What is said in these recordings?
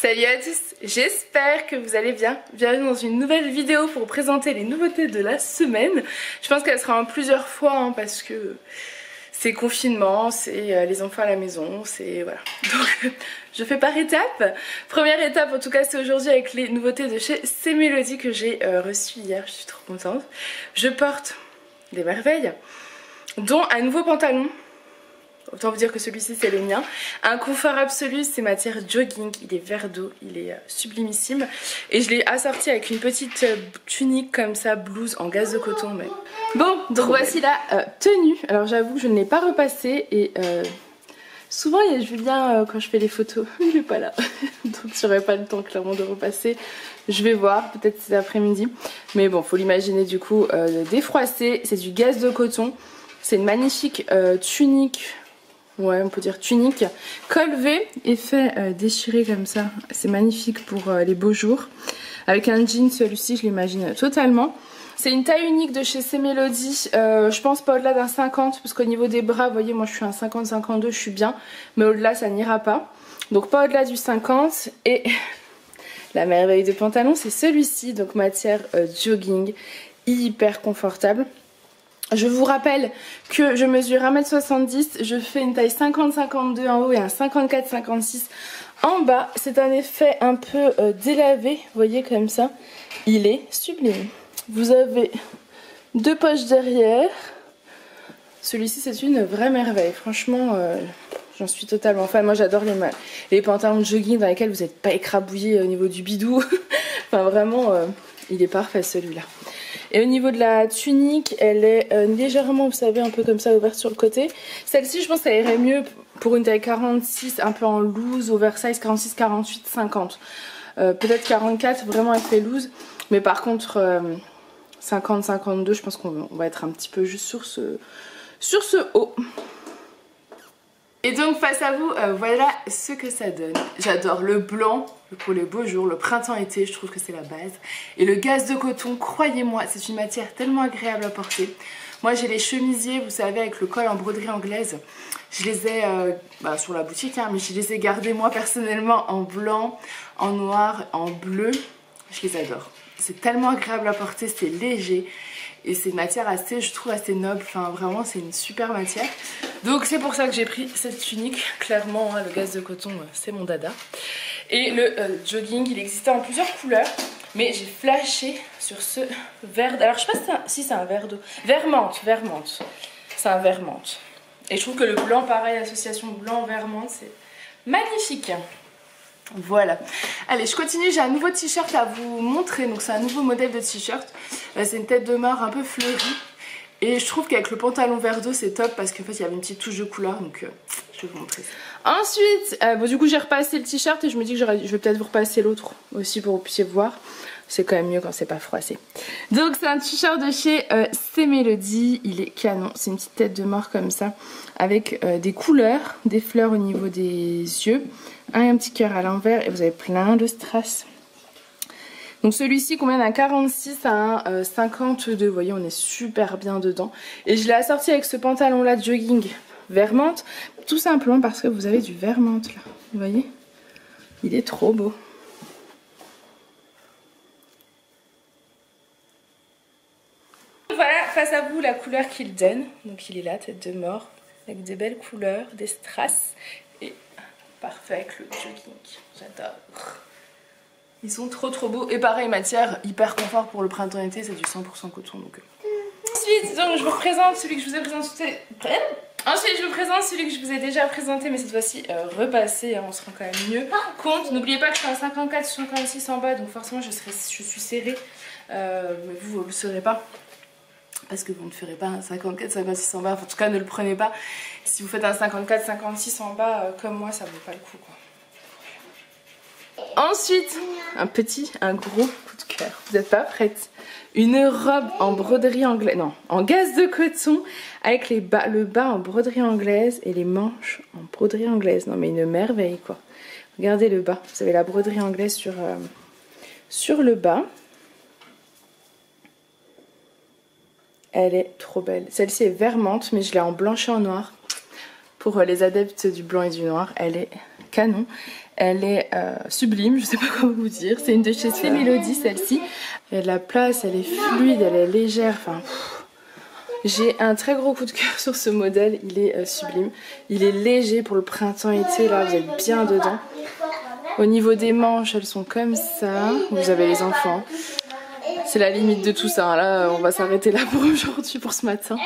Salut à tous, j'espère que vous allez bien. Bienvenue dans une nouvelle vidéo pour vous présenter les nouveautés de la semaine. Je pense qu'elle sera en plusieurs fois parce que c'est confinement, c'est les enfants à la maison, c'est voilà. Donc je fais par étapes. Première étape en tout cas c'est aujourd'hui avec les nouveautés de chez C-Mélodie que j'ai reçues hier, je suis trop contente. Je porte des merveilles, dont un nouveau pantalon. Autant vous dire que celui-ci c'est le mien. Un confort absolu, c'est matière jogging, il est vert d'eau, il est sublimissime. Et je l'ai assorti avec une petite tunique comme ça, blouse en gaze de coton. Mais... Bon, donc voici la tenue. Alors j'avoue que je ne l'ai pas repassée et souvent il y a Julien quand je fais les photos, il n'est pas là. Donc j'aurai pas le temps clairement de repasser. Je vais voir, peut-être cet après-midi. Mais bon, faut l'imaginer du coup défroissé, c'est du gaze de coton. C'est une magnifique tunique. Ouais, on peut dire tunique, col V, effet déchiré comme ça, c'est magnifique pour les beaux jours. Avec un jean, celui-ci je l'imagine totalement. C'est une taille unique de chez C-Mélodie, je pense pas au-delà d'un 50, parce qu'au niveau des bras, vous voyez, moi je suis un 50-52, je suis bien, mais au-delà ça n'ira pas. Donc pas au-delà du 50, et la merveille de pantalon c'est celui-ci, donc matière jogging, hyper confortable. Je vous rappelle que je mesure 1m70, je fais une taille 50-52 en haut et un 54-56 en bas. C'est un effet un peu délavé, vous voyez comme ça. Il est sublime. Vous avez deux poches derrière. Celui-ci c'est une vraie merveille, franchement j'en suis totalement fan. Moi j'adore les pantalons de jogging dans lesquels vous n'êtes pas écrabouillé au niveau du bidou. Enfin vraiment il est parfait celui-là. Et au niveau de la tunique, elle est légèrement, vous savez, un peu comme ça, ouverte sur le côté. Celle-ci, je pense qu'elle irait mieux pour une taille 46, un peu en loose, oversize, 46, 48, 50. Peut-être 44, vraiment elle fait loose. Mais par contre, 50, 52, je pense qu'on va être un petit peu juste sur ce haut. Et donc face à vous, voilà ce que ça donne. J'adore le blanc pour les beaux jours, le printemps-été, je trouve que c'est la base. Et le gaze de coton, croyez-moi, c'est une matière tellement agréable à porter. Moi j'ai les chemisiers, vous savez, avec le col en broderie anglaise. Je les ai sur la boutique, mais je les ai gardés moi personnellement en blanc, en noir, en bleu. Je les adore. C'est tellement agréable à porter, c'est léger. Et c'est une matière assez, je trouve, assez noble. Enfin, vraiment, c'est une super matière. Donc, c'est pour ça que j'ai pris cette tunique. Clairement, le gaze de coton, c'est mon dada. Et le jogging, il existait en plusieurs couleurs. Mais j'ai flashé sur ce vert. Alors, je sais pas si c'est un vert d'eau. Vert menthe. C'est un vert menthe. Et je trouve que le blanc, pareil, l'association blanc-vert menthe, c'est magnifique. Voilà, allez je continue, j'ai un nouveau t-shirt à vous montrer, donc c'est un nouveau modèle de t-shirt, c'est une tête de mort un peu fleurie et je trouve qu'avec le pantalon vert d'eau c'est top parce qu'en fait il y avait une petite touche de couleur donc je vais vous montrer ça. Ensuite, du coup j'ai repassé le t-shirt et je me dis que je vais peut-être vous repasser l'autre aussi pour que vous puissiez voir. C'est quand même mieux quand c'est pas froissé. Donc c'est un t-shirt de chez C-Mélodie, il est canon, c'est une petite tête de mort comme ça, avec des couleurs, des fleurs au niveau des yeux, un petit cœur à l'envers et vous avez plein de strass. Donc celui-ci combien d'un 46 à un 52, vous voyez on est super bien dedans. Et je l'ai assorti avec ce pantalon là de jogging vert menthe, tout simplement parce que vous avez du vert menthe là, vous voyez. Il est trop beau. Voilà, face à vous la couleur qu'il donne. Donc il est là, tête de mort, avec des belles couleurs, des strass. Et parfait avec le jogging, j'adore. Ils sont trop beaux. Et pareil, matière hyper confort pour le printemps-été, c'est du 100% coton. Donc. Ensuite, donc, je vous présente celui que je vous ai présenté. Ensuite, je vous présente celui que je vous ai déjà présenté, mais cette fois-ci repassé, on se rend quand même mieux compte. N'oubliez pas que je suis à 54 sur 56 en bas, donc forcément je suis serrée. Mais vous ne le serez pas. Parce que vous ne ferez pas un 54-56 en bas, en tout cas ne le prenez pas. Si vous faites un 54-56 en bas, comme moi, ça vaut pas le coup quoi. Ensuite, un gros coup de cœur. Vous n'êtes pas prête? Une robe en broderie anglaise, non, en gaze de coton, avec le bas en broderie anglaise et les manches en broderie anglaise. Non mais une merveille quoi. Regardez le bas, vous avez la broderie anglaise sur le bas. Elle est trop belle. Celle-ci est vert menthe, mais je l'ai en blanche et en noir. Pour les adeptes du blanc et du noir, elle est canon. Elle est sublime, je sais pas comment vous dire. C'est une de chez Mélodie, celle-ci. Elle a de la place, elle est fluide, elle est légère. Enfin, j'ai un très gros coup de cœur sur ce modèle. Il est sublime. Il est léger pour le printemps-été. Là, vous êtes bien dedans. Au niveau des manches, elles sont comme ça. Vous avez les enfants. C'est la limite de tout ça. Là, on va s'arrêter là pour aujourd'hui, pour ce matin.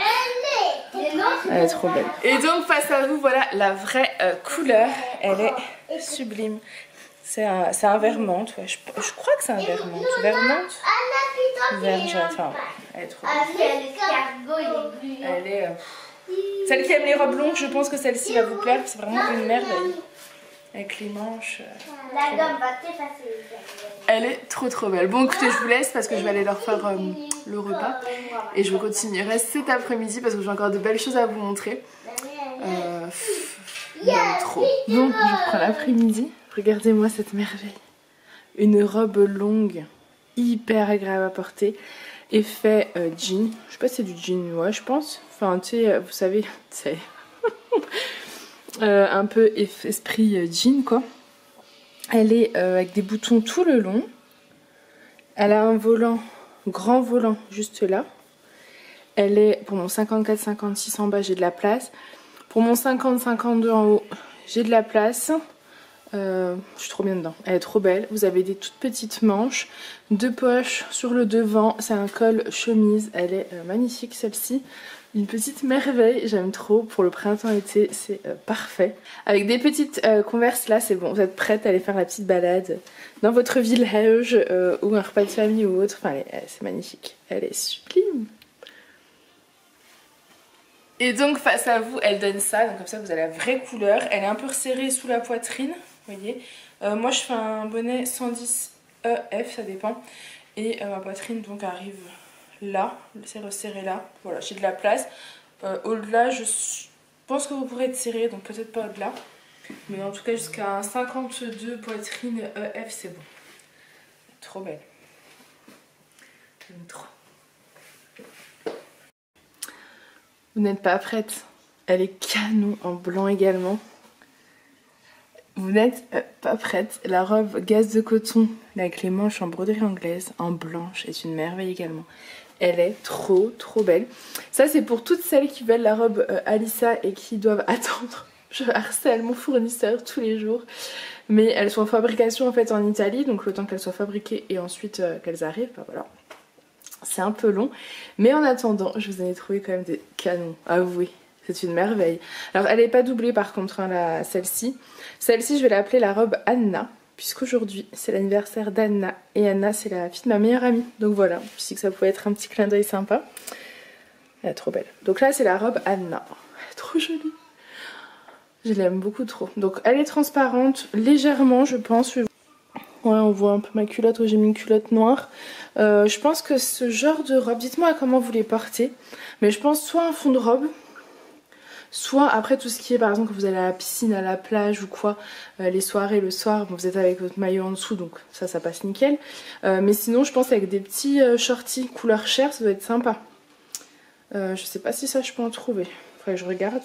Elle est trop belle. Et donc face à vous, voilà la vraie couleur. Elle est sublime. C'est un vert menthe. Ouais. Je crois que c'est un vert menthe. Vert menthe. Vert jaune. Enfin, elle est trop belle. Elle est... Celle qui aime les robes longues, je pense que celle-ci va vous plaire. C'est vraiment une merveille. Avec les manches. La gomme va t'effacer. Elle est trop belle. Bon écoutez, je vous laisse parce que je vais aller leur faire le repas. Et je continuerai cet après-midi parce que j'ai encore de belles choses à vous montrer. J'aime trop. Bon, je reprends l'après-midi. Regardez-moi cette merveille. Une robe longue, hyper agréable à porter. Effet jean. Je sais pas si c'est du jean, ouais je pense. Enfin tu sais, vous savez, c'est... un peu esprit jean quoi. Elle est avec des boutons tout le long. Elle a un volant, grand volant juste là. Elle est pour mon 54-56 en bas, j'ai de la place. Pour mon 50-52 en haut, j'ai de la place. Je suis trop bien dedans. Elle est trop belle. Vous avez des toutes petites manches, 2 poches sur le devant. C'est un col chemise. Elle est magnifique celle-ci. Une petite merveille, j'aime trop. Pour le printemps-été, c'est parfait. Avec des petites Converse là, c'est bon. Vous êtes prête à aller faire la petite balade dans votre village ou un repas de famille ou autre. Enfin, c'est magnifique. Elle est sublime. Et donc face à vous, elle donne ça. Donc comme ça, vous avez la vraie couleur. Elle est un peu resserrée sous la poitrine. Vous voyez. Moi, je fais un bonnet 110 EF, ça dépend. Et ma poitrine donc arrive... là, c'est resserré là, voilà, j'ai de la place. Au-delà, je pense que vous pourrez être serré, donc peut-être pas au-delà. Mais en tout cas, jusqu'à un 52 poitrine EF, c'est bon. Trop belle. J'aime trop. Vous n'êtes pas prête. Elle est canon en blanc également. Vous n'êtes pas prête. La robe gaze de coton avec les manches en broderie anglaise en blanche est une merveille également. Elle est trop belle. Ça c'est pour toutes celles qui veulent la robe Alissa et qui doivent attendre. Je harcèle mon fournisseur tous les jours. Mais elles sont en fabrication en fait en Italie. Donc le temps qu'elles soient fabriquées et ensuite qu'elles arrivent, bah voilà. C'est un peu long. Mais en attendant, je vous en ai trouvé quand même des canons. Avouez. C'est une merveille. Alors elle n'est pas doublée par contre hein, celle-ci. Celle-ci je vais l'appeler la robe Anna. Puisqu'aujourd'hui c'est l'anniversaire d'Anna. Et Anna c'est la fille de ma meilleure amie. Donc voilà, je sais que ça pouvait être un petit clin d'œil sympa. Elle est trop belle. Donc là c'est la robe Anna. Elle est trop jolie. Je l'aime beaucoup trop. Donc elle est transparente légèrement je pense. Ouais, on voit un peu ma culotte. J'ai mis une culotte noire. Je pense que ce genre de robe, dites-moi comment vous les portez. Mais je pense soit un fond de robe, soit après tout ce qui est par exemple quand vous allez à la piscine, à la plage ou quoi, les soirées le soir, bon, vous êtes avec votre maillot en dessous donc ça passe nickel. Mais sinon je pense avec des petits shorties couleur chair ça doit être sympa. Je sais pas si ça je peux en trouver, faudrait que je regarde.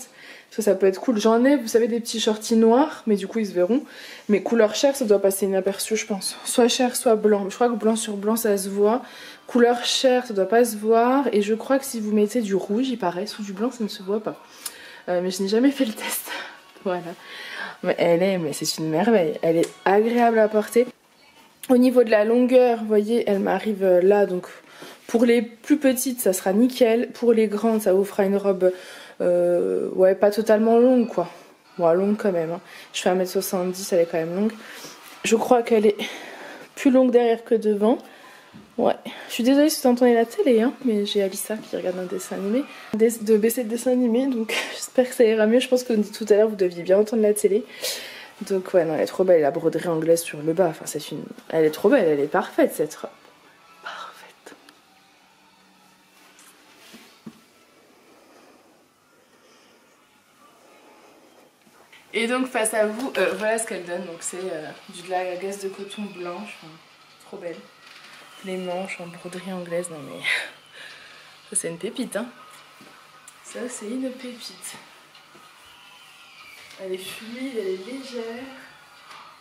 Ça peut être cool, j'en ai vous savez des petits shorties noirs mais du coup ils se verront. Mais couleur chair ça doit passer inaperçu je pense. Soit chair soit blanc, je crois que blanc sur blanc ça se voit. Couleur chair ça doit pas se voir. Et je crois que si vous mettez du rouge il paraît, sous du blanc ça ne se voit pas. Mais je n'ai jamais fait le test. Voilà. Mais c'est une merveille. Elle est agréable à porter. Au niveau de la longueur, vous voyez, elle m'arrive là. Donc pour les plus petites, ça sera nickel. Pour les grandes, ça vous fera une robe, ouais, pas totalement longue quoi. Bon, longue quand même. Hein. Je fais 1m70, elle est quand même longue. Je crois qu'elle est plus longue derrière que devant. Ouais, je suis désolée si vous entendez la télé, hein, mais j'ai Alissa qui regarde un dessin animé, de baisser le dessin animé, donc j'espère que ça ira mieux. Je pense que tout à l'heure vous deviez bien entendre la télé. Donc ouais, non, elle est trop belle, la broderie anglaise sur le bas, enfin c'est une... Elle est trop belle, elle est parfaite cette robe. Parfaite. Et donc face à vous, voilà ce qu'elle donne, donc c'est de la gaze de coton blanche, enfin, trop belle. Les manches en broderie anglaise, non mais ça c'est une pépite hein. Ça c'est une pépite. Elle est fluide, elle est légère.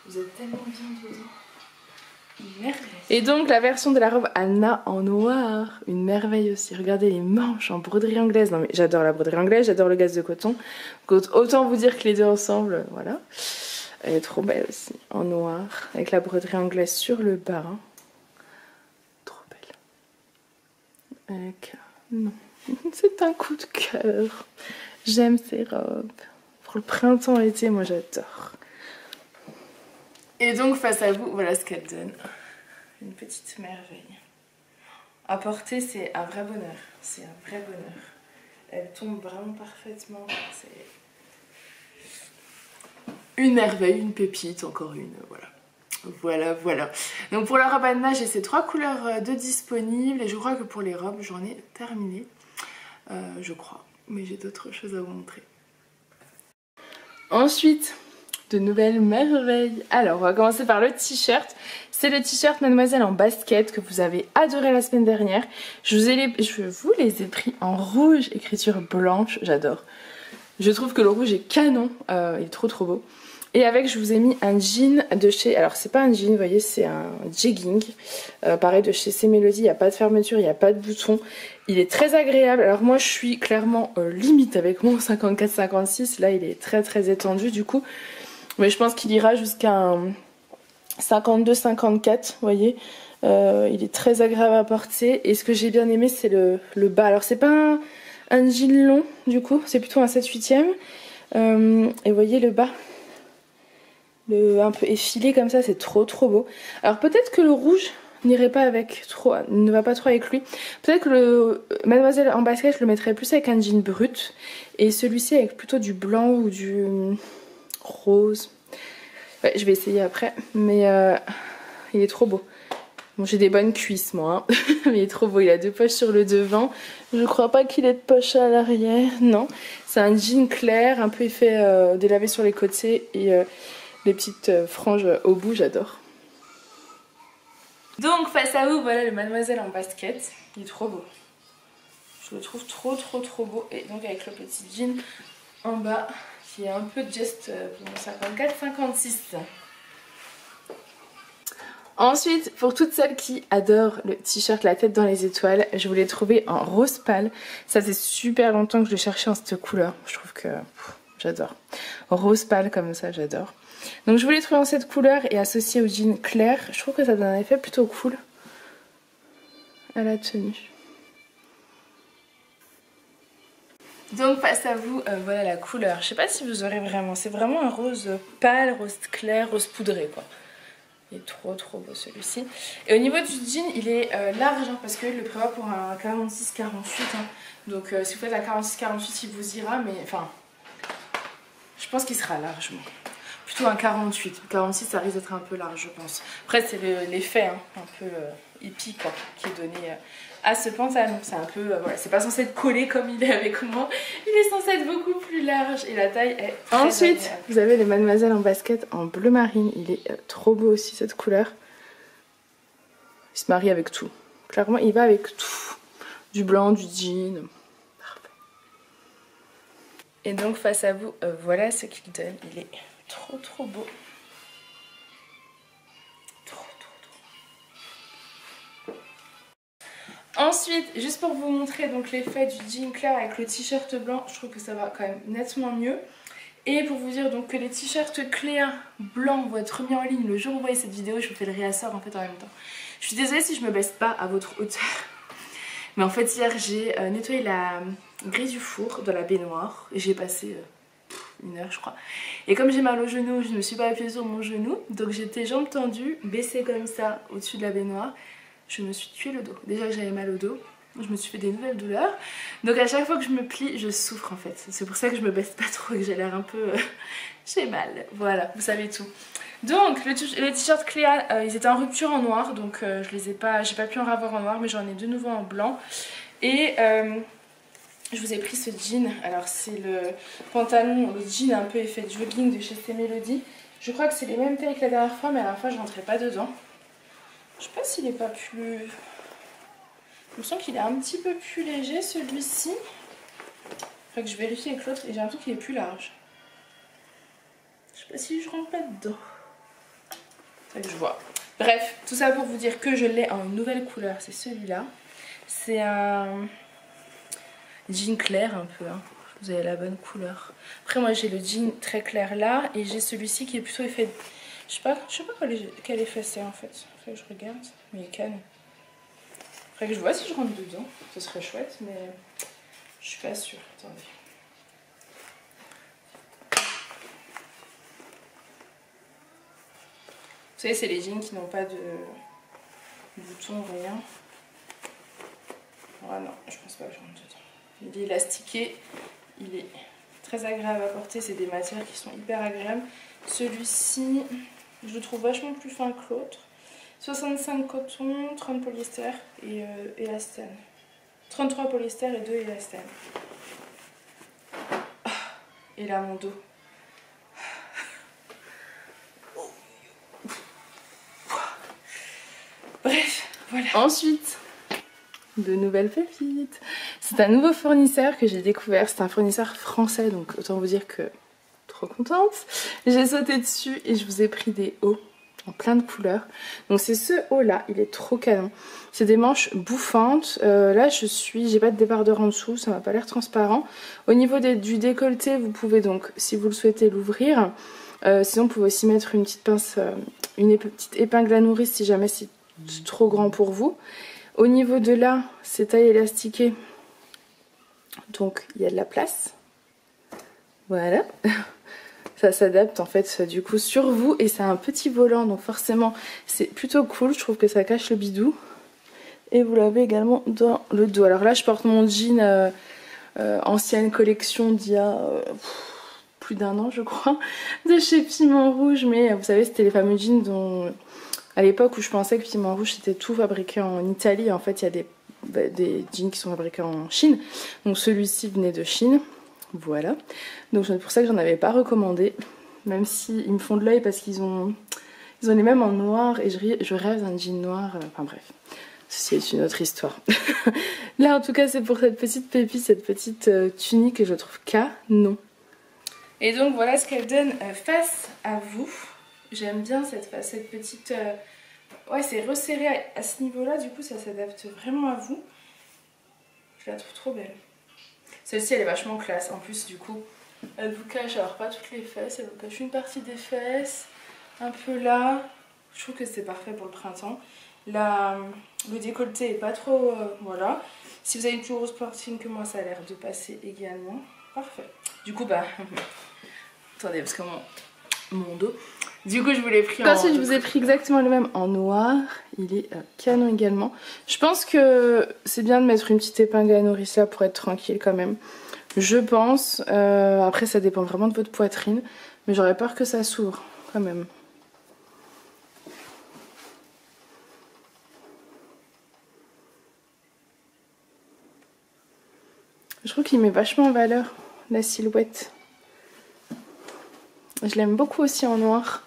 Vous êtes tellement bien dedans. Une merveille. Et donc la version de la robe Anna en noir, une merveille aussi. Regardez les manches en broderie anglaise. Non mais j'adore la broderie anglaise, j'adore le gaze de coton. Donc, autant vous dire que les deux ensemble, voilà. Elle est trop belle aussi, en noir, avec la broderie anglaise sur le bas. Trop belle. Avec... Non, c'est un coup de cœur. J'aime ces robes. Pour le printemps-été, moi j'adore. Et donc face à vous, voilà ce qu'elle donne. Une petite merveille. À porter, c'est un vrai bonheur. C'est un vrai bonheur. Elle tombe vraiment parfaitement. C'est une merveille, une pépite, encore une, voilà. Voilà. Donc pour la robe Anna, j'ai ces 3 couleurs de disponibles. Et je crois que pour les robes, j'en ai terminé. Je crois. Mais j'ai d'autres choses à vous montrer. Ensuite, de nouvelles merveilles. Alors, on va commencer par le t-shirt. C'est le t-shirt Mademoiselle en basket que vous avez adoré la semaine dernière. Je vous les ai pris en rouge, écriture blanche. J'adore. Je trouve que le rouge est canon. Il est trop beau. Et avec, je vous ai mis un jean de chez... Alors, c'est pas un jean, vous voyez, c'est un jegging. Pareil, de chez C Mélodie. Il n'y a pas de fermeture, il n'y a pas de bouton. Il est très agréable. Alors, moi, je suis clairement limite avec mon 54-56. Là, il est très étendu, du coup. Mais je pense qu'il ira jusqu'à un 52-54, vous voyez. Il est très agréable à porter. Et ce que j'ai bien aimé, c'est le bas. Alors, c'est pas un jean long, du coup. C'est plutôt un 7/8e. Et vous voyez le bas. Un peu effilé comme ça, c'est trop beau. Alors peut-être que le rouge n'irait pas avec trop, ne va pas trop avec lui. Peut-être que le Mademoiselle en basket, je le mettrais plus avec un jean brut. Et celui-ci avec plutôt du blanc ou du rose. Ouais, je vais essayer après. Mais il est trop beau. Bon, j'ai des bonnes cuisses moi. Hein. Mais il est trop beau. Il a 2 poches sur le devant. Je crois pas qu'il ait de poche à l'arrière. Non. C'est un jean clair, un peu effet délavé sur les côtés. Et... les petites franges au bout, j'adore. Donc face à vous, voilà le Mademoiselle en basket. Il est trop beau. Je le trouve trop beau. Et donc avec le petit jean en bas qui est un peu just pour 54-56. Ensuite, pour toutes celles qui adorent le t-shirt La tête dans les étoiles, je vous l'ai trouvé en rose pâle. Ça fait super longtemps que je le cherchais en cette couleur. Je trouve que j'adore. Rose pâle comme ça, j'adore. Donc je voulais trouver en cette couleur et associé au jean clair. Je trouve que ça donne un effet plutôt cool à la tenue. Donc face à vous, voilà la couleur. Je sais pas si vous aurez vraiment. C'est vraiment un rose pâle, rose clair, rose poudré quoi. Il est trop beau celui-ci. Et au niveau du jean, il est large hein, parce qu'il le prévoit pour un 46-48. Hein. Donc si vous faites un 46-48, il vous ira. Mais enfin, je pense qu'il sera largement. Plutôt un 48. 46 ça risque d'être un peu large je pense. Après c'est l'effet hein, un peu hippie quoi, qui est donné à ce pantalon. C'est un peu, voilà, c'est pas censé être collé comme il est avec moi. Il est censé être beaucoup plus large et la taille est très Ensuite agréable. Vous avez les Mademoiselle en basket en bleu marine. Il est trop beau aussi cette couleur. Il se marie avec tout. Clairement il va avec tout. Du blanc, du jean. Parfait. Et donc face à vous, voilà ce qu'il donne. Il est trop beau. Trop. Ensuite, juste pour vous montrer donc l'effet du jean clair avec le t-shirt blanc, je trouve que ça va quand même nettement mieux. Et pour vous dire donc que les t-shirts clairs blancs vont être remis en ligne le jour où vous voyez cette vidéo, je vous fais le réassort en fait en même temps. Je suis désolée si je me baisse pas à votre hauteur. Mais en fait hier j'ai nettoyé la grille du four dans la baignoire et j'ai passé 1 heure je crois. Et comme j'ai mal au genou, je ne me suis pas appuyée sur mon genou. Donc j'étais jambes tendues, baissée comme ça au-dessus de la baignoire. Je me suis tué le dos. Déjà que j'avais mal au dos, je me suis fait des nouvelles douleurs. Donc à chaque fois que je me plie, je souffre en fait. C'est pour ça que je me baisse pas trop et que j'ai l'air un peu... j'ai mal. Voilà, vous savez tout. Donc les t-shirts Cléa, ils étaient en rupture en noir. Donc je les ai pas, j'ai pas pu en avoir en noir, mais j'en ai de nouveau en blanc. Et... je vous ai pris ce jean, alors c'est le pantalon, le jean un peu effet jogging de chez C Mélodie. Je crois que c'est les mêmes tailles que la dernière fois, mais à la fois je rentrais pas dedans. Je sais pas s'il est pas plus... Je me sens qu'il est un petit peu plus léger celui-ci. Faut que je vérifie avec l'autre et j'ai l'impression qu'il est plus large. Je sais pas si je rentre pas dedans. Là que je vois. Bref, tout ça pour vous dire que je l'ai en nouvelle couleur, c'est celui-là. C'est un jean clair un peu, hein. Vous avez la bonne couleur. Après moi j'ai le jean très clair là et j'ai celui-ci qui est plutôt effet... Je sais pas quel effet c'est en fait. Faudrait que je regarde, mais il est calme. Faudrait que je vois si je rentre dedans, ce serait chouette, mais je suis pas sûre. Attendez. Vous savez, c'est les jeans qui n'ont pas de boutons, rien. Ah non, je pense pas que je rentre dedans. Il est élastiqué, il est très agréable à porter, c'est des matières qui sont hyper agréables. Celui-ci, je le trouve vachement plus fin que l'autre. 65 coton, 30 polyester et élastane. 33 polyester et 2 élastane. Et là mon dos. Bref, voilà. Ensuite, de nouvelles pépites. C'est un nouveau fournisseur que j'ai découvert. C'est un fournisseur français, donc autant vous dire que trop contente. J'ai sauté dessus et je vous ai pris des hauts en plein de couleurs. Donc c'est ce haut là, il est trop canon. C'est des manches bouffantes. Là j'ai pas de débardeur en dessous, ça m'a pas l'air transparent. Au niveau du décolleté, vous pouvez donc, si vous le souhaitez, l'ouvrir. Sinon vous pouvez aussi mettre une petite pince, une petite épingle à nourrice si jamais c'est trop grand pour vous. Au niveau de là, c'est taille élastiquée, donc il y a de la place. Voilà. Ça s'adapte en fait du coup sur vous et c'est un petit volant, donc forcément c'est plutôt cool. Je trouve que ça cache le bidou. Et vous l'avez également dans le dos. Alors là je porte mon jean ancienne collection d'il y a plus d'1 an je crois, de chez Piment Rouge. Mais vous savez, c'était les fameux jeans dont... À l'époque où je pensais que Piment Rouge c'était tout fabriqué en Italie, en fait il y a des jeans qui sont fabriqués en Chine. Donc celui-ci venait de Chine, voilà. Donc c'est pour ça que j'en avais pas recommandé, même si ils me font de l'œil parce qu'ils ont les mêmes en noir et je rêve d'un jean noir, enfin bref. Ceci est une autre histoire. Là en tout cas c'est pour cette petite pépite, cette petite tunique que je trouve canon. Et donc voilà ce qu'elle donne face à vous. J'aime bien cette petite... Ouais, c'est resserré à ce niveau-là, du coup ça s'adapte vraiment à vous. Je la trouve trop belle. Celle-ci elle est vachement classe, en plus du coup elle vous cache, alors pas toutes les fesses, elle vous cache une partie des fesses, un peu là. Je trouve que c'est parfait pour le printemps. Le décolleté est pas trop... voilà. Si vous avez une plus grosse poitrine que moi, ça a l'air de passer également. Parfait. Du coup, bah... Attendez, parce que mon dos... Du coup, je vous l'ai pris Ensuite, je vous ai pris exactement le même en noir. Il est canon également. Je pense que c'est bien de mettre une petite épingle à nourrice là pour être tranquille quand même. Je pense. Après, ça dépend vraiment de votre poitrine. Mais j'aurais peur que ça s'ouvre quand même. Je trouve qu'il met vachement en valeur la silhouette. Je l'aime beaucoup aussi en noir.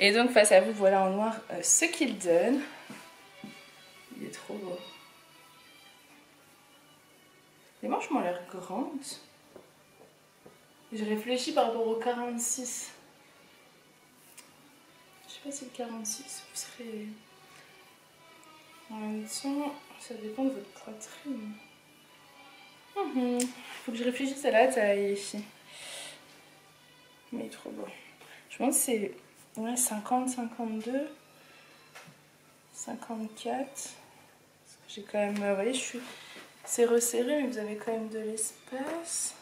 Et donc face à vous, voilà en noir ce qu'il donne. Il est trop beau. Les manches m'ont l'air grandes. Je réfléchis par rapport au 46. Je sais pas si le 46 vous serez... En même temps, ça dépend de votre poitrine. Faut que je réfléchisse à la taille ici. Mais il est trop beau. Je pense que c'est... Ouais, 50, 52, 54. J'ai quand même, vous voyez, c'est resserré, mais vous avez quand même de l'espace.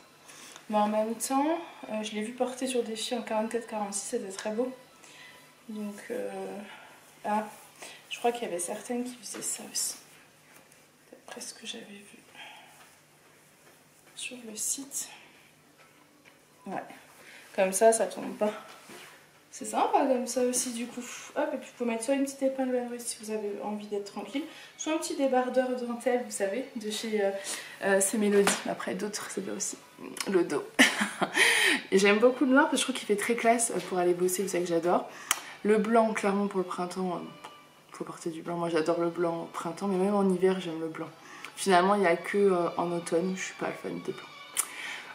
Mais en même temps, je l'ai vu porter sur des filles en 44-46, c'était très beau. Donc, ah, je crois qu'il y avait certaines qui faisaient ça aussi. D'après ce que j'avais vu sur le site. Ouais, comme ça tombe pas. C'est sympa comme ça aussi du coup. Hop, et puis vous pouvez mettre soit une petite épingle à nourrice si vous avez envie d'être tranquille, soit un petit débardeur dentelle, vous savez, de chez C'est Mélodie. Après d'autres, c'est bien aussi le dos. J'aime beaucoup le noir parce que je trouve qu'il fait très classe pour aller bosser, vous savez que j'adore. Le blanc, clairement pour le printemps, faut porter du blanc. Moi j'adore le blanc au printemps, mais même en hiver j'aime le blanc. Finalement il n'y a que en automne, je suis pas fan de blanc.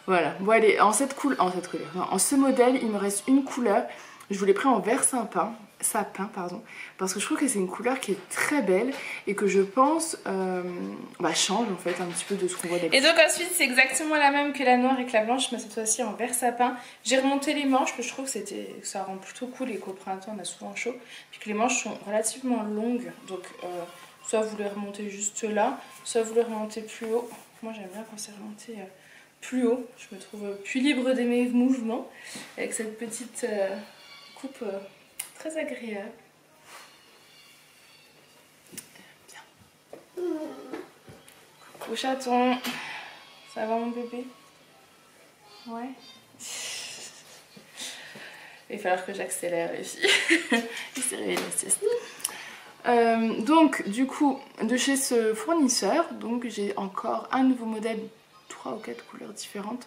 Voilà, bon allez, en ce modèle, il me reste une couleur. Je vous l'ai pris en vert sapin, pardon, parce que je trouve que c'est une couleur qui est très belle et que je pense change en fait un petit peu de ce qu'on voit d'habitude. Et donc ensuite, c'est exactement la même que la noire et que la blanche, mais cette fois-ci en vert sapin. J'ai remonté les manches, que je trouve que ça rend plutôt cool et qu'au printemps on a souvent chaud. Puis que les manches sont relativement longues, donc soit vous les remontez juste là, soit vous les remontez plus haut. Moi j'aime bien quand c'est remonté plus haut, je me trouve plus libre de mes mouvements avec cette petite coupe très agréable. Bien. Coucou chaton, ça va mon bébé? Ouais. Il va falloir que j'accélère les filles. Il s'est réveillé la sieste. Donc du coup de chez ce fournisseur, donc j'ai encore un nouveau modèle, 3 ou 4 couleurs différentes.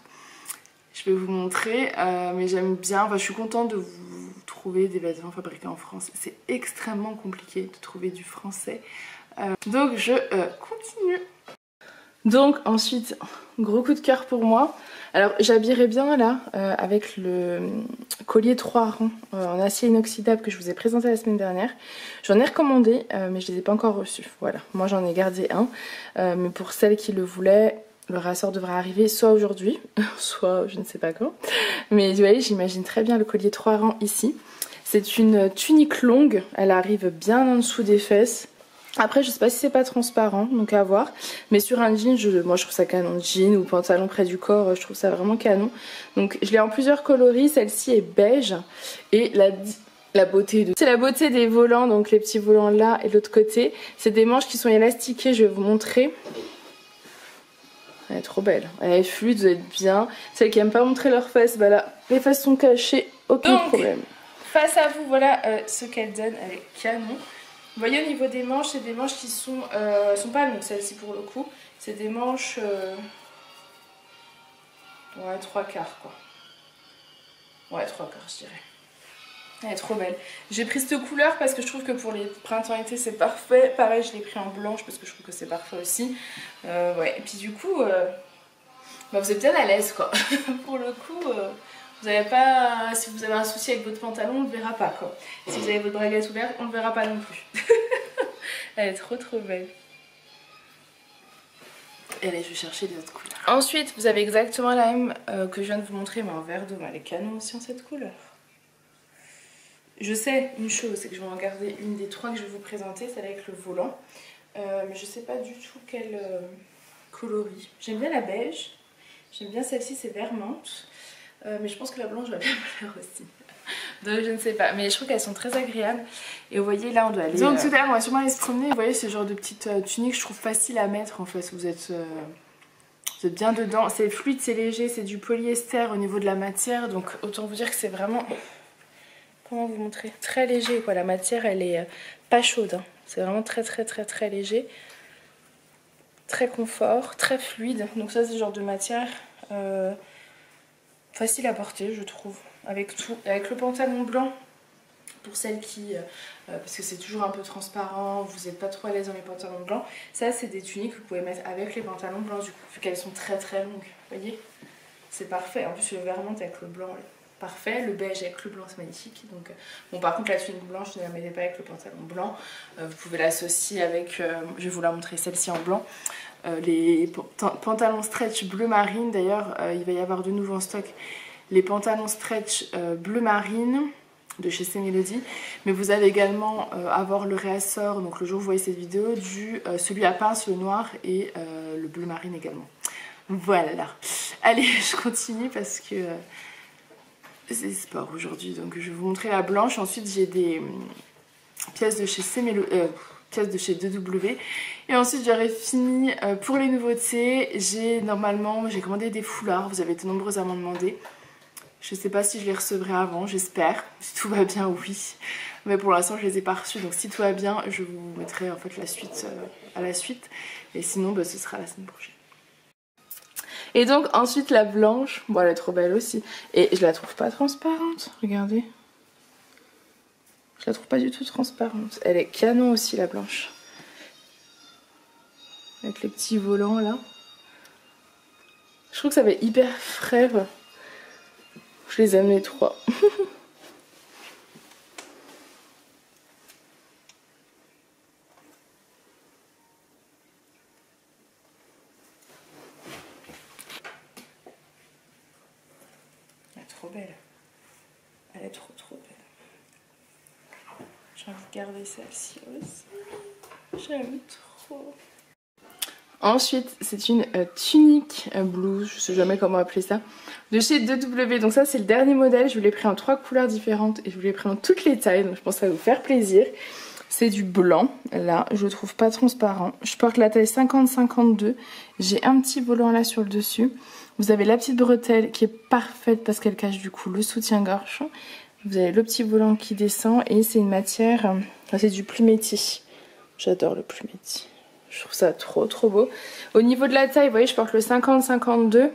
Je vais vous montrer, mais j'aime bien, je suis contente de vous trouver des vêtements fabriqués en France. C'est extrêmement compliqué de trouver du français. Donc je continue. Donc ensuite, gros coup de cœur pour moi. Alors j'habillerai bien là avec le collier 3 rangs en acier inoxydable que je vous ai présenté la semaine dernière. J'en ai recommandé mais je ne les ai pas encore reçus. Voilà, moi j'en ai gardé un. Mais pour celles qui le voulaient, le rassort devrait arriver soit aujourd'hui, soit je ne sais pas quand. Mais vous voyez, j'imagine très bien le collier 3 rangs ici. C'est une tunique longue, elle arrive bien en dessous des fesses. Après je sais pas si c'est pas transparent, donc à voir. Mais sur un jean, moi je trouve ça canon. Jean ou pantalon près du corps, je trouve ça vraiment canon. Donc je l'ai en plusieurs coloris, celle-ci est beige. Et la beauté c'est la beauté des volants, donc les petits volants là et de l'autre côté. C'est des manches qui sont élastiquées, je vais vous montrer. Elle est trop belle, elle est fluide, vous êtes bien. Celles qui n'aiment pas montrer leurs fesses, bah là, les fesses sont cachées, aucun problème. Face à vous, voilà ce qu'elle donne, elle est canon. Vous voyez au niveau des manches, c'est des manches qui sont pas longues, celle-ci pour le coup. C'est des manches, ouais, 3/4 quoi. Ouais, 3/4 je dirais. Elle est trop belle. J'ai pris cette couleur parce que je trouve que pour les printemps-été c'est parfait. Pareil, je l'ai pris en blanche parce que je trouve que c'est parfait aussi. Ouais. Et puis du coup, vous êtes bien à l'aise quoi. Pour le coup, vous n'avez pas. Si vous avez un souci avec votre pantalon, on ne le verra pas quoi. Si vous avez votre braguette ouverte, on ne le verra pas non plus. Elle est trop belle. Et allez, je vais chercher des autres couleurs. Ensuite, vous avez exactement la même que je viens de vous montrer, mais en vert d'eau. Elle est canon aussi en cette couleur. Je sais une chose, c'est que je vais en garder une des 3 que je vais vous présenter, celle avec le volant. Mais je sais pas du tout quel coloris. J'aime bien la beige, j'aime bien celle-ci, c'est vert menthe. Mais je pense que la blanche va bien me plaire aussi. Donc je ne sais pas, mais je trouve qu'elles sont très agréables. Et vous voyez, là on doit aller... Donc tout à l'heure, on va sûrement aller se promener. Vous voyez, ce genre de petite tunique, je trouve facile à mettre en fait. Vous êtes bien dedans. C'est fluide, c'est léger, c'est du polyester au niveau de la matière. Donc autant vous dire que c'est vraiment... Comment vous montrer? Très léger quoi, la matière elle est pas chaude, hein. C'est vraiment très léger. Très confort, très fluide. Donc ça c'est le genre de matière facile à porter je trouve. Avec tout, avec le pantalon blanc. Pour celles qui, parce que c'est toujours un peu transparent, vous n'êtes pas trop à l'aise dans les pantalons blancs. Ça c'est des tuniques que vous pouvez mettre avec les pantalons blancs du coup, vu qu'elles sont très longues. Vous voyez? C'est parfait. En plus le vert menthe avec le blanc, parfait. Le beige avec le blanc c'est magnifique. Donc, bon par contre la tunique blanche ne la mettez pas avec le pantalon blanc. Vous pouvez l'associer avec, je vais vous la montrer celle-ci en blanc. Les pantalons stretch bleu marine, d'ailleurs il va y avoir de nouveau en stock les pantalons stretch bleu marine de chez C-Melody, mais vous allez également avoir le réassort, donc le jour où vous voyez cette vidéo, celui à pince, le noir et le bleu marine également. Voilà, allez je continue parce que c'est sport aujourd'hui, donc je vais vous montrer la blanche. Ensuite j'ai des pièces de chez pièces de chez 2W. Et ensuite j'aurais fini pour les nouveautés. J'ai commandé des foulards, vous avez été nombreuses à m'en demander. Je sais pas si je les recevrai avant, j'espère. Si tout va bien, oui. Mais pour l'instant je les ai pas reçus, donc si tout va bien, je vous mettrai en fait la suite à la suite. Et sinon ce sera la semaine prochaine. Et donc ensuite la blanche, bon elle est trop belle aussi. Et je la trouve pas transparente, regardez. Je la trouve pas du tout transparente. Elle est canon aussi la blanche. Avec les petits volants là. Je trouve que ça fait hyper frais. Je les aime les trois. Elle est trop belle. Elle est trop belle. J'ai envie de garder celle-ci aussi. J'aime trop. Ensuite, c'est une tunique blouse, je sais jamais comment appeler ça, de chez 2W. Donc ça, c'est le dernier modèle. Je vous l'ai pris en 3 couleurs différentes et je vous l'ai pris en toutes les tailles. Donc je pense que ça va vous faire plaisir. C'est du blanc. Là, je le trouve pas transparent. Je porte la taille 50-52. J'ai un petit volant là sur le dessus. Vous avez la petite bretelle qui est parfaite parce qu'elle cache du coup le soutien-gorge. Vous avez le petit volant qui descend et c'est une matière, c'est du plumetti. J'adore le plumetti. Je trouve ça trop beau. Au niveau de la taille, vous voyez, je porte le 50-52.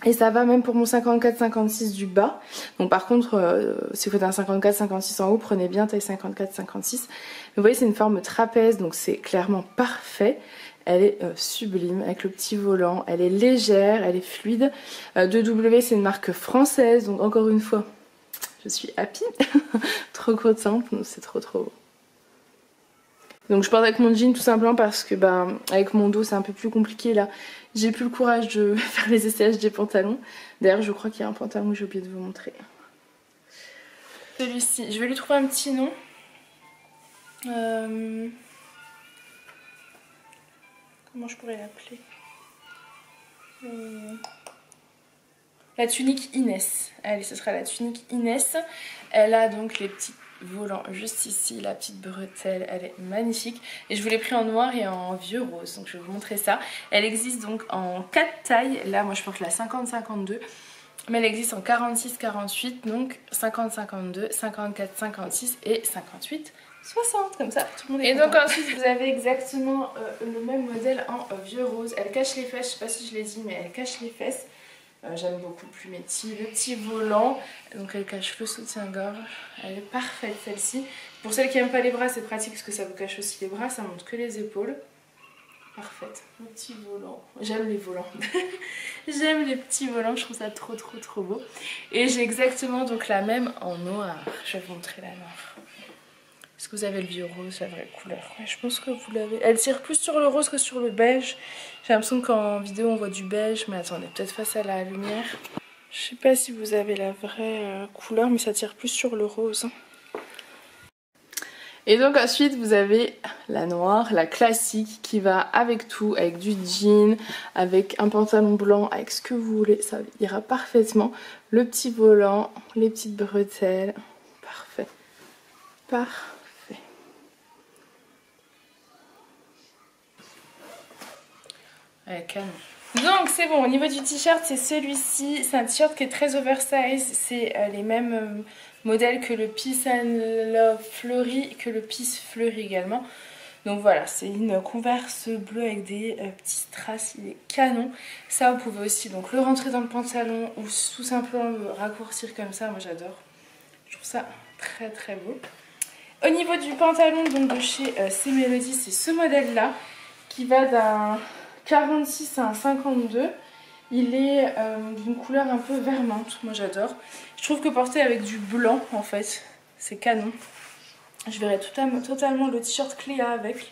Et ça va même pour mon 54-56 du bas. Donc par contre, si vous faites un 54-56 en haut, prenez bien taille 54-56. Vous voyez, c'est une forme trapèze, donc c'est clairement parfait. Elle est sublime avec le petit volant. Elle est légère, elle est fluide. 2W, c'est une marque française. Donc encore une fois, je suis happy. Trop contente, c'est trop beau. Donc je porte avec mon jean tout simplement parce que avec mon dos c'est un peu plus compliqué là. J'ai plus le courage de faire les essayages des pantalons. D'ailleurs je crois qu'il y a un pantalon que j'ai oublié de vous montrer. Celui-ci, je vais lui trouver un petit nom. Comment je pourrais l'appeler? La tunique Inès. Allez, ce sera la tunique Inès. Elle a donc les petits volants juste ici, la petite bretelle, elle est magnifique. Et je vous l'ai pris en noir et en vieux rose, donc je vais vous montrer ça. Elle existe donc en 4 tailles. Là, moi je porte la 50-52. Mais elle existe en 46-48, donc 50-52, 54-56 et 58-60, comme ça tout le monde est content. Et donc ensuite vous avez exactement le même modèle en vieux rose. Elle cache les fesses, je sais pas si je l'ai dit, mais elle cache les fesses. J'aime beaucoup Plumetti, le petit volant, donc elle cache le soutien-gorge, elle est parfaite celle-ci. Pour celles qui n'aiment pas les bras, c'est pratique parce que ça vous cache aussi les bras, ça monte que les épaules. Parfaite, le petit volant, j'aime les volants. J'aime les petits volants, je trouve ça trop beau. Et j'ai exactement donc la même en noir, je vais vous montrer la noire. Est-ce que vous avez le vieux rose, la vraie couleur? Ouais, je pense que vous l'avez. Elle tire plus sur le rose que sur le beige. J'ai l'impression qu'en vidéo on voit du beige, mais attendez, peut-être face à la lumière. Je sais pas si vous avez la vraie couleur, mais ça tire plus sur le rose. Et donc ensuite vous avez la noire, la classique qui va avec tout, avec du jean, avec un pantalon blanc, avec ce que vous voulez, ça ira parfaitement. Le petit volant, les petites bretelles, parfait. Ouais, canon. Donc c'est bon, au niveau du t-shirt c'est celui-ci, c'est un t-shirt qui est très oversize, c'est les mêmes modèles que le Peace and Love Fleury, que le Peace Fleury également. Donc voilà, c'est une Converse bleue avec des petits strass, il est canon. Ça vous pouvez aussi donc le rentrer dans le pantalon ou tout simplement le raccourcir comme ça, moi j'adore. Je trouve ça très beau. Au niveau du pantalon donc de chez C-Melody, c'est ce modèle là qui va d'un 46 à un 52. Il est d'une couleur un peu vert menthe, moi j'adore. Je trouve que porter avec du blanc en fait, c'est canon. Je verrai totalement le t-shirt Cléa avec.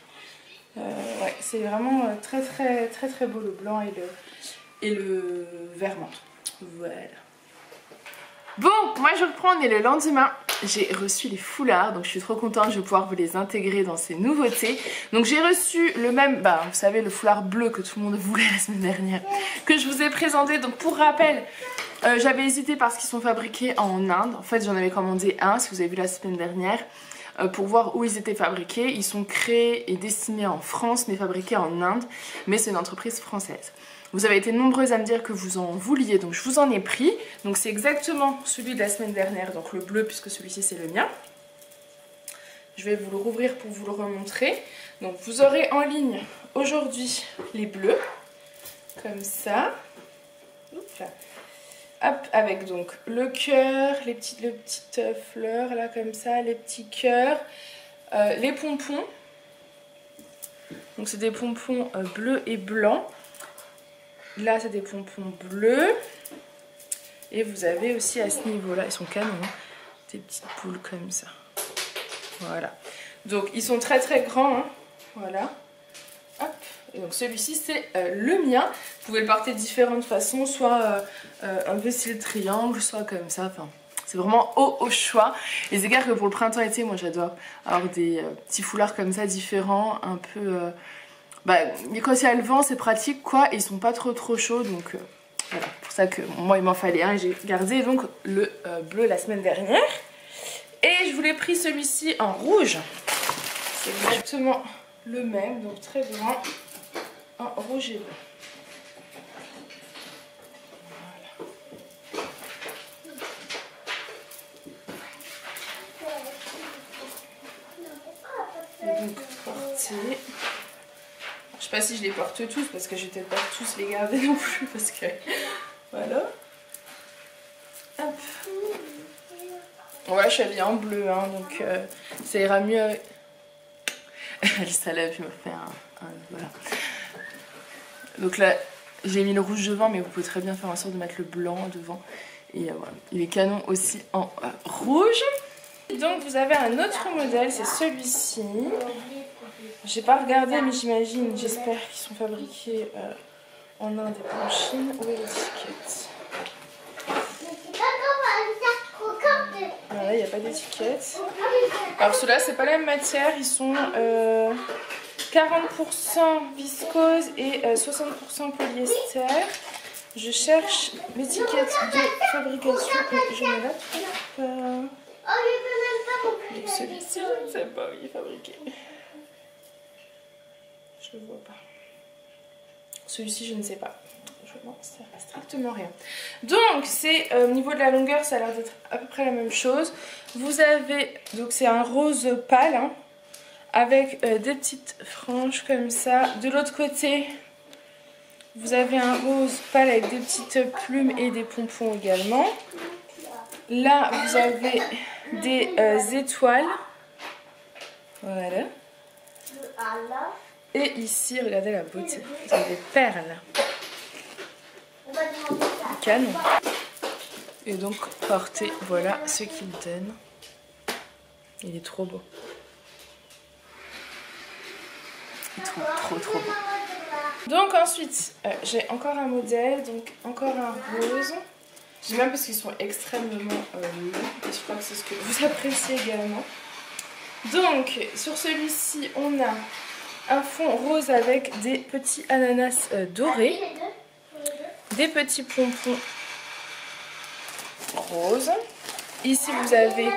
Ouais, c'est vraiment très beau le blanc et le vert menthe. Voilà. Bon, moi je reprends, on est le lendemain. J'ai reçu les foulards, donc je suis trop contente, je vais pouvoir vous les intégrer dans ces nouveautés. Donc j'ai reçu le même, vous savez, le foulard bleu que tout le monde voulait la semaine dernière, que je vous ai présenté. Donc pour rappel, j'avais hésité parce qu'ils sont fabriqués en Inde. En fait j'en avais commandé un, si vous avez vu la semaine dernière, pour voir où ils étaient fabriqués. Ils sont créés et destinés en France, mais fabriqués en Inde, mais c'est une entreprise française. Vous avez été nombreuses à me dire que vous en vouliez, donc je vous en ai pris. Donc c'est exactement celui de la semaine dernière, donc le bleu, puisque celui-ci c'est le mien. Je vais vous le rouvrir pour vous le remontrer. Donc vous aurez en ligne aujourd'hui les bleus, comme ça. Oups là. Hop, avec donc le cœur, les petites fleurs là comme ça, les petits cœurs, les pompons. Donc c'est des pompons bleus et blancs. là c'est des pompons bleus. Et vous avez aussi à ce niveau-là, ils sont canons, hein, des petites boules comme ça. Voilà. Donc ils sont très très grands, hein. Voilà. Hop. Et donc celui-ci c'est le mien. Vous pouvez le porter de différentes façons, soit un peu style triangle, soit comme ça. Enfin, c'est vraiment au choix. Les égards que pour le printemps-été, moi j'adore avoir des petits foulards comme ça différents, un peu... mais quand il y a le vent, c'est pratique quoi. Et ils sont pas trop chauds, donc voilà. Pour ça que moi il m'en fallait un. J'ai gardé donc le bleu la semaine dernière. Et je vous l'ai pris celui-ci en rouge. C'est exactement le même, donc très grand, en rouge et bleu. Voilà. Et donc porter. Je sais pas si je les porte tous parce que je vais peut-être pas tous les garder non plus parce que voilà. Hop. Ouais, je suis habillée en bleu, hein, donc ça ira mieux avec... Ça l'a vu me faire voilà. Donc là, j'ai mis le rouge devant, mais vous pouvez très bien faire en sorte de mettre le blanc devant. Et voilà, il est canon aussi en rouge. Donc vous avez un autre modèle, c'est celui-ci. J'ai pas regardé, mais j'imagine, j'espère qu'ils sont fabriqués en Inde et en Chine. Où est l'étiquette? Voilà, il n'y a pas d'étiquette. Alors ceux-là, c'est pas la même matière, ils sont 40% viscose et 60% polyester. Je cherche l'étiquette de fabrication et je ne la trouve pas. Donc celui-ci, je ne sais pas où il est fabriqué. Je ne vois pas. Celui-ci, je ne sais pas. Je n'en sais strictement rien. Donc, c'est au niveau de la longueur, ça a l'air d'être à peu près la même chose. Vous avez, donc c'est un rose pâle, hein, avec des petites franges comme ça. De l'autre côté, vous avez un rose pâle avec des petites plumes et des pompons également. Là, vous avez des étoiles. Voilà. Et ici, regardez la beauté. Vous avez des perles. Canon. Et donc, porter, voilà ce qu'il donne. Il est trop beau. Il est trop beau. Donc ensuite, j'ai encore un modèle, donc encore un rose. J'aime bien parce qu'ils sont extrêmement longs. Et je crois que c'est ce que vous appréciez également. Donc, sur celui-ci, on a un fond rose avec des petits ananas dorés. Des petits pompons roses. Ici vous avez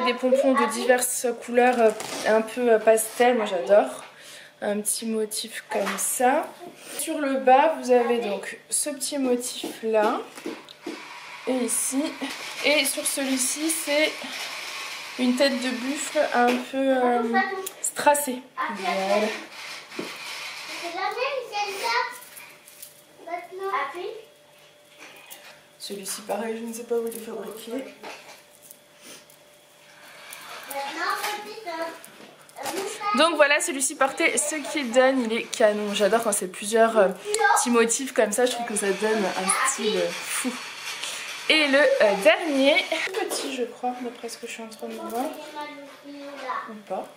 des pompons de diverses couleurs un peu pastel, moi j'adore. Un petit motif comme ça. Sur le bas vous avez donc ce petit motif là. Et ici. Et sur celui-ci c'est une tête de buffle un peu strassée. Voilà. Celui-ci pareil, je ne sais pas où il est fabriqué. Donc voilà, celui-ci porté, ce qu'il donne, il est canon. J'adore quand c'est plusieurs petits motifs comme ça, je trouve que ça donne un style fou. Et le dernier, petit je crois, d'après ce que je suis en train de voir. Ou pas.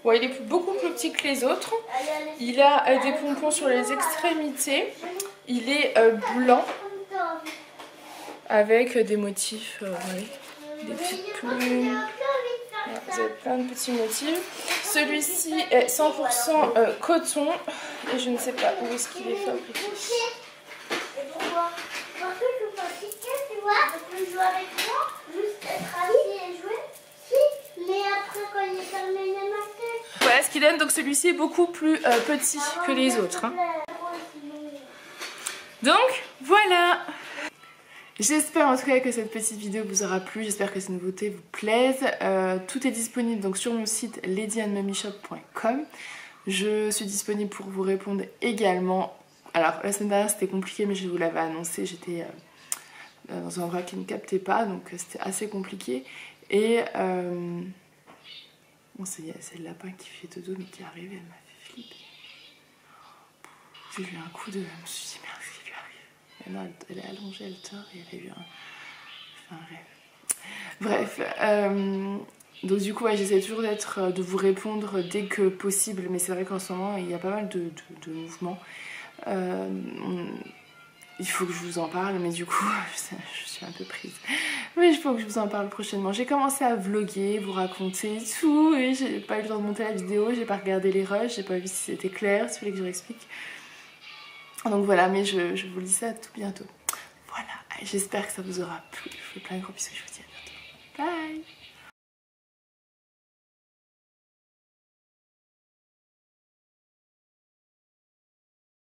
Ouais, il est beaucoup plus petit que les autres. Il a des pompons sur les extrémités. Il est blanc. Avec des motifs, ouais, des petites plumes. Voilà, vous avez plein de petits motifs. Celui-ci est 100% coton. Et je ne sais pas où est-ce qu'il est fabriqué. Voilà ce qu'il donne. Donc celui-ci est beaucoup plus petit que les autres. Hein. Donc voilà. J'espère en tout cas que cette petite vidéo vous aura plu, j'espère que ces nouveautés vous plaisent. Tout est disponible donc sur mon site ladyandmummyshop.com. Je suis disponible pour vous répondre également. Alors la semaine dernière c'était compliqué mais je vous l'avais annoncé, j'étais dans un endroit qui ne captait pas donc c'était assez compliqué. Et bon, c'est le lapin qui fait dodo mais qui est arrivé, elle m'a fait flipper. coup j'ai eu un coup de... Je me suis dit merde, qu'est-ce qui lui arrive? Mais non, elle est allongée, elle dort et elle a eu un rêve. Bref, donc du coup ouais, j'essaie toujours de vous répondre dès que possible, mais c'est vrai qu'en ce moment il y a pas mal de mouvements. Il faut que je vous en parle, mais du coup je suis un peu prise. Mais il faut que je vous en parle prochainement. J'ai commencé à vlogger, vous raconter tout, et j'ai pas eu le temps de monter la vidéo, j'ai pas regardé les rushs, j'ai pas vu si c'était clair, si vous voulez que je réexplique. Donc voilà, mais je vous dis ça tout bientôt. Voilà, j'espère que ça vous aura plu. Je vous fais plein de gros bisous, je vous dis à bientôt. Bye!